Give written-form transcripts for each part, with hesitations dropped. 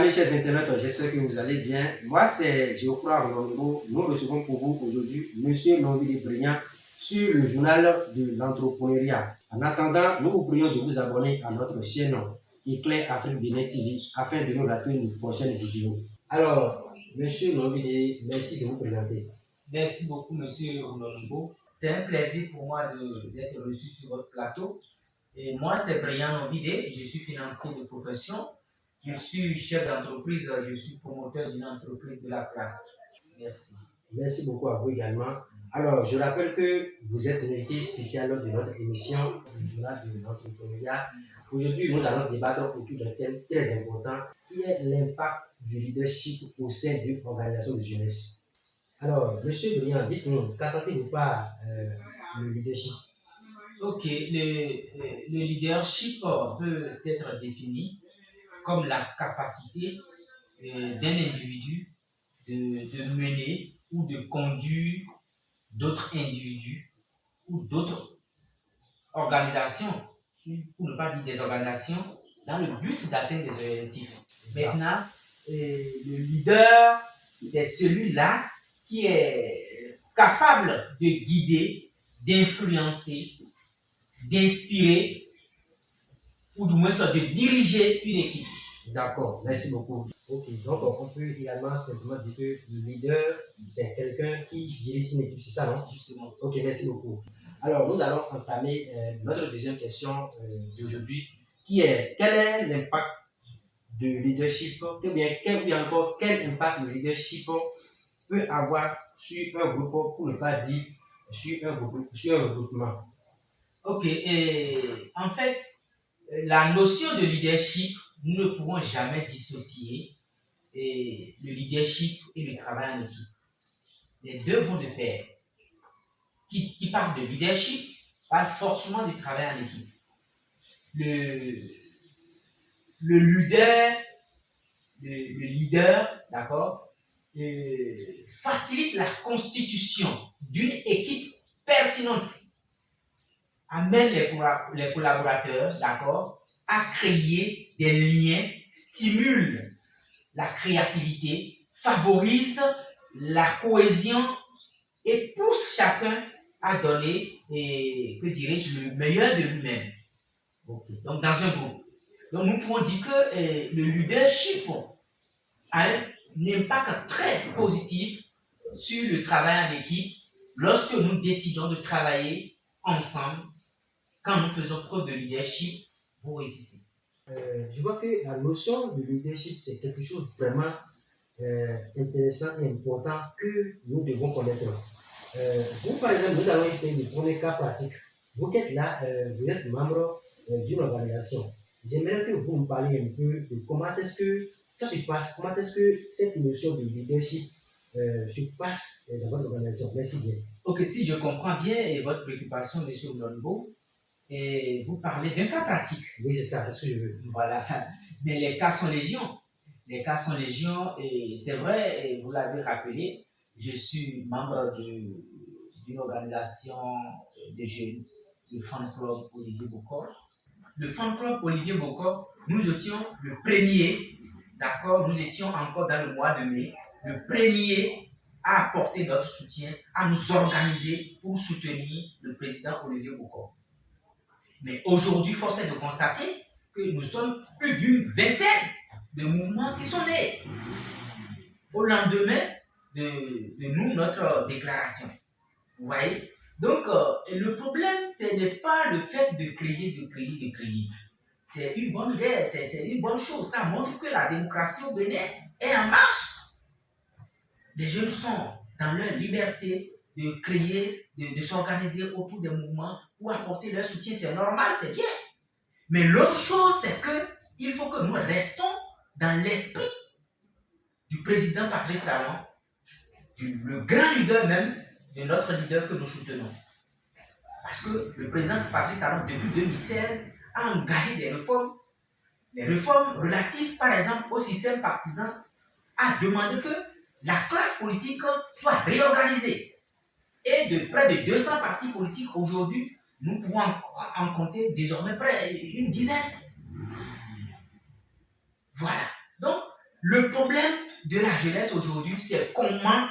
Salut chers internautes, j'espère que vous allez bien. Moi c'est Geoffroy Armando. Nous recevons pour vous aujourd'hui Monsieur Nonville Brillant sur le journal de l'entrepreneuriat. En attendant, nous vous prions de vous abonner à notre chaîne Éclair Afrique Bénin TV afin de nous rater une prochaine vidéo. Alors, Monsieur Nonville, merci de vous présenter. Merci beaucoup, Monsieur Ronaldo. C'est un plaisir pour moi d'être reçu sur votre plateau. Et moi, c'est Brian Nonville, je suis financier de profession. Je suis chef d'entreprise, je suis promoteur d'une entreprise de la classe. Merci. Merci beaucoup à vous également. Alors, je rappelle que vous êtes invité spécial de notre émission du journal de l'entrepreneuriat. Aujourd'hui, nous allons débattre autour d'un thème très important qui est l'impact du leadership au sein d'une organisation de jeunesse. Alors, Monsieur Briand, dites-nous, qu'entendez-vous par le leadership? Ok, le leadership peut être défini comme la capacité d'un individu de mener ou de conduire d'autres individus ou d'autres organisations, pour ne pas dire des organisations, dans le but d'atteindre des objectifs. Maintenant, le leader, c'est celui-là qui est capable de guider, d'influencer, d'inspirer, ou du moins de diriger une équipe. D'accord, merci beaucoup. Ok, donc on peut également simplement dire que le leader, c'est quelqu'un qui dirige une équipe, c'est ça, non? Justement. Ok, merci beaucoup. Alors, nous allons entamer notre deuxième question d'aujourd'hui, qui est quel est l'impact de leadership, ou bien encore quel impact le leadership peut avoir sur un groupe, pour ne pas dire sur un regroupement. Ok, et en fait, la notion de leadership, nous ne pouvons jamais dissocier le leadership et le travail en équipe. Les deux vont de pair. Qui parle de leadership parle forcément du travail en équipe. Le leader, d'accord, facilite la constitution d'une équipe pertinente, amène les collaborateurs, d'accord, à créer des liens, stimule la créativité, favorise la cohésion et pousse chacun à donner, que dirais-je, le meilleur de lui-même. Okay. Donc, dans un groupe. Donc, nous pouvons dire que le leadership a un impact très positif sur le travail en équipe lorsque nous décidons de travailler ensemble. Quand nous faisons preuve de leadership, vous réussissez. Je vois que la notion de leadership, c'est quelque chose de vraiment intéressant et important que nous devons connaître. Vous, par exemple, nous allons essayer de prendre un cas pratique. Vous êtes là, vous êtes membre d'une organisation. J'aimerais que vous me parliez un peu de comment est-ce que ça se passe, comment est-ce que cette notion de leadership se passe dans votre organisation. Merci bien. Ok, si je comprends bien votre préoccupation, M. Blonbo, et vous parlez d'un cas pratique. Oui, c'est ça, c'est ce que je veux. Voilà, mais les cas sont légion. Les cas sont légion et c'est vrai, et vous l'avez rappelé, je suis membre d'une organisation de jeunes, le Fan Club Olivier Bocor. Le Fan Club Olivier Bocor, nous étions le premier, d'accord, nous étions encore dans le mois de mai, le premier à apporter notre soutien, à nous organiser pour soutenir le président Olivier Bocor. Mais aujourd'hui, force est de constater que nous sommes plus d'une vingtaine de mouvements qui sont nés au lendemain de notre déclaration. Vous voyez? Donc, le problème, ce n'est pas le fait de crier. C'est une bonne guerre, c'est une bonne chose. Ça montre que la démocratie au Bénin est en marche. Les jeunes sont dans leur liberté de crier, de s'organiser autour des mouvements pour apporter leur soutien. C'est normal, c'est bien. Mais l'autre chose, c'est qu'il faut que nous restons dans l'esprit du président Patrice Talon, le grand leader même de notre leader que nous soutenons. Parce que le président Patrice Talon, depuis 2016, a engagé des réformes. Les réformes relatives, par exemple, au système partisan, a demandé que la classe politique soit réorganisée. Et de près de 200 partis politiques aujourd'hui, nous pouvons en compter désormais près d'une dizaine. Voilà. Donc, Le problème de la jeunesse aujourd'hui, c'est comment,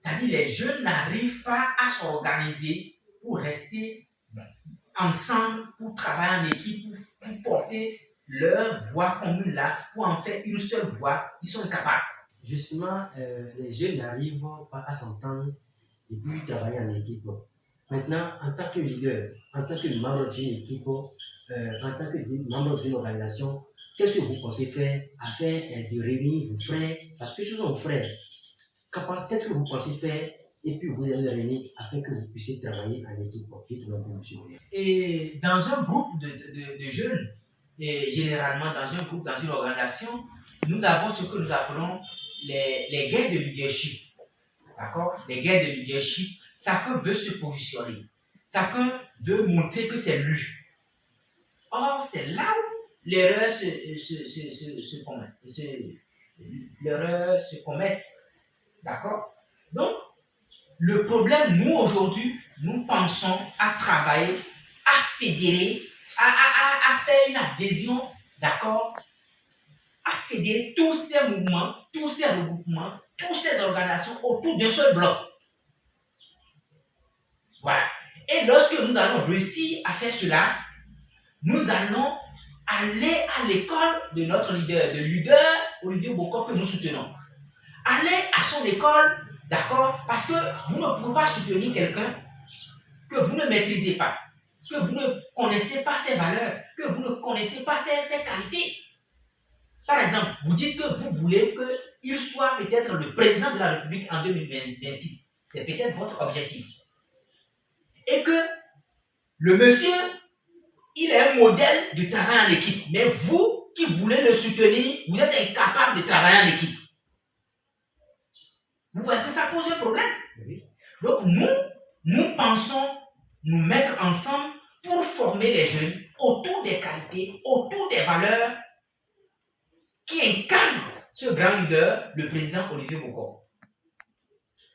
c'est-à-dire les jeunes n'arrivent pas à s'organiser pour rester ensemble, pour travailler en équipe, pour porter leur voix commune là, pour en faire une seule voix. Ils sont incapables. Justement, les jeunes n'arrivent pas à s'entendre et puis travailler en équipe. Maintenant, en tant que leader, en tant que membre d'une équipe, en tant que membre d'une organisation, qu'est-ce que vous pensez faire afin de réunir vos frères? Parce que ce sont vos frères. Qu'est-ce que vous pensez faire et puis vous allez réunir afin que vous puissiez travailler en équipe? Et dans un groupe de jeunes, et généralement dans un groupe, dans une organisation, nous avons ce que nous appelons les guerres de leadership. D'accord? Les guerres de leadership, chacun veut se positionner. Chacun veut montrer que c'est lui. Or, c'est là où l'erreur se commet. D'accord? Donc, le problème, nous aujourd'hui, nous pensons à travailler, à fédérer, à faire une adhésion, d'accord? À fédérer tous ces mouvements, tous ces regroupements, toutes ces organisations autour d'un seul bloc. Voilà. Et lorsque nous allons réussir à faire cela, nous allons aller à l'école de notre leader, de leader Olivier Bokor que nous soutenons. Aller à son école, d'accord, parce que vous ne pouvez pas soutenir quelqu'un que vous ne maîtrisez pas, que vous ne connaissez pas ses valeurs, que vous ne connaissez pas ses qualités. Par exemple, vous dites que vous voulez qu'il soit peut-être le président de la République en 2026. C'est peut-être votre objectif. Et que le monsieur, il est un modèle de travail en équipe. Mais vous qui voulez le soutenir, vous êtes incapable de travailler en équipe. Vous voyez que ça pose un problème. Donc nous pensons nous mettre ensemble pour former les jeunes autour des qualités, autour des valeurs qui incarnent ce grand leader, le président Olivier Bokor.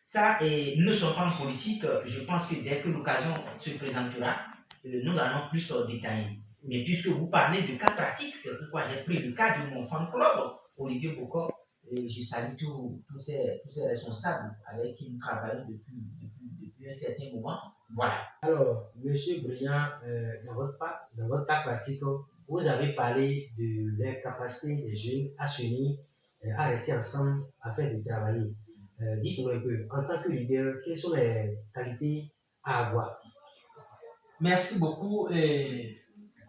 Ça, et nous ne sommes pas en politique. Je pense que dès que l'occasion se présentera, nous allons plus détailler. Mais puisque vous parlez de cas pratiques, c'est pourquoi j'ai pris le cas de mon fan club, Olivier Bokor. Et je salue tous ces responsables avec qui nous travaillons depuis un certain moment. Voilà. Alors, Monsieur Briand, dans votre cas pratique, vous avez parlé de l'incapacité des jeunes à s'unir, à rester ensemble afin de travailler. Dites-nous un peu, en tant que leader, quelles sont les qualités à avoir? Merci beaucoup.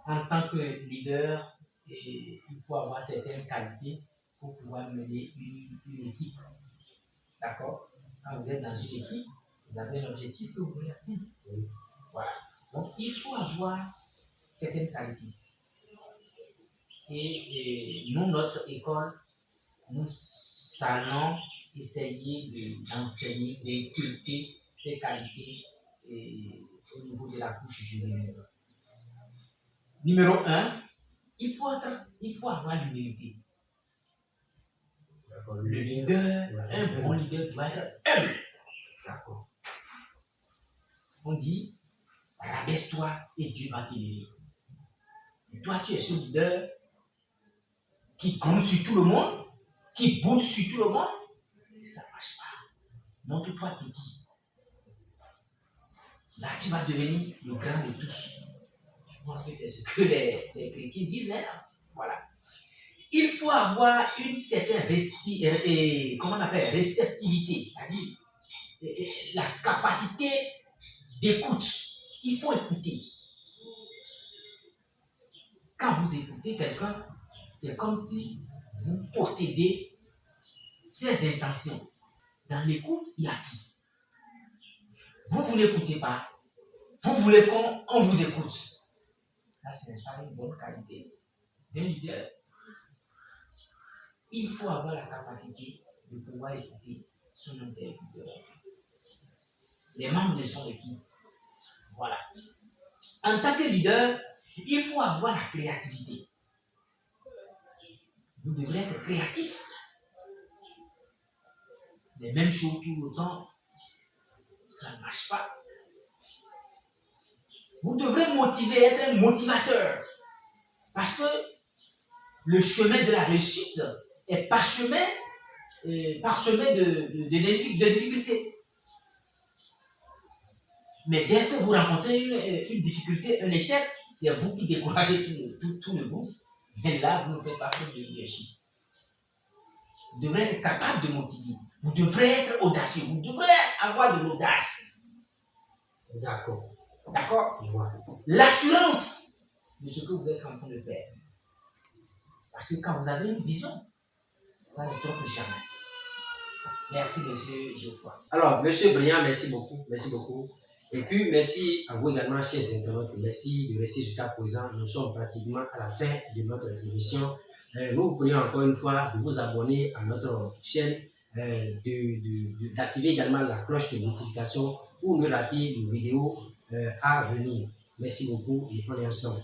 En tant que leader, il faut avoir certaines qualités pour pouvoir mener une équipe. D'accord? Quand vous êtes dans une équipe, vous avez un objectif que vous voulez atteindre. Voilà. Donc, il faut avoir certaines qualités. Et nous, notre école, nous allons essayer d'enseigner, d'inculquer ces qualités au niveau de la couche juvénile. Numéro 1, il faut avoir l'humilité. Le leader, un bon leader doit être humble. D'accord. On dit, rabaisse-toi et Dieu va t'élever. Et toi, tu es ce leader qui compte sur tout le monde, qui bouge sur tout le monde. Ça ne marche pas. Montre-toi petit. Là, tu vas devenir le grand de tous. Je pense que c'est ce que les chrétiens disent. Hein? Voilà. Il faut avoir une certaine réceptivité, c'est-à-dire la capacité d'écoute. Il faut écouter. Quand vous écoutez quelqu'un, c'est comme si vous possédez ses intentions. Dans l'écoute, il y a qui? Vous n'écoutez pas. Vous voulez qu'on vous écoute. Ça, ce n'est pas une bonne qualité d'un leader. Il faut avoir la capacité de pouvoir écouter son interlocuteur, les membres de son équipe. Voilà. En tant que leader, il faut avoir la créativité. Vous devrez être créatif. Les mêmes choses tout le temps, ça ne marche pas. Vous devrez motiver, être un motivateur. Parce que le chemin de la réussite est parsemé de difficultés. Mais dès que vous rencontrez une difficulté, un échec, c'est vous qui découragez tout le groupe. Et là, vous ne faites pas preuve de leadership. Vous devrez être capable de motiver. Vous devrez être audacieux. Vous devrez avoir de l'audace. D'accord. D'accord? Je vois. L'assurance de ce que vous êtes en train de faire. Parce que quand vous avez une vision, ça ne trompe jamais. Merci, monsieur Geoffroy. Alors, monsieur Briand, merci beaucoup. Merci beaucoup. Et puis, merci à vous également, chers internautes. Merci de rester jusqu'à présent. Nous sommes pratiquement à la fin de notre émission. Nous vous prions encore une fois de vous abonner à notre chaîne, d'activer également la cloche de notification pour ne rater nos vidéos à venir. Merci beaucoup et on est ensemble.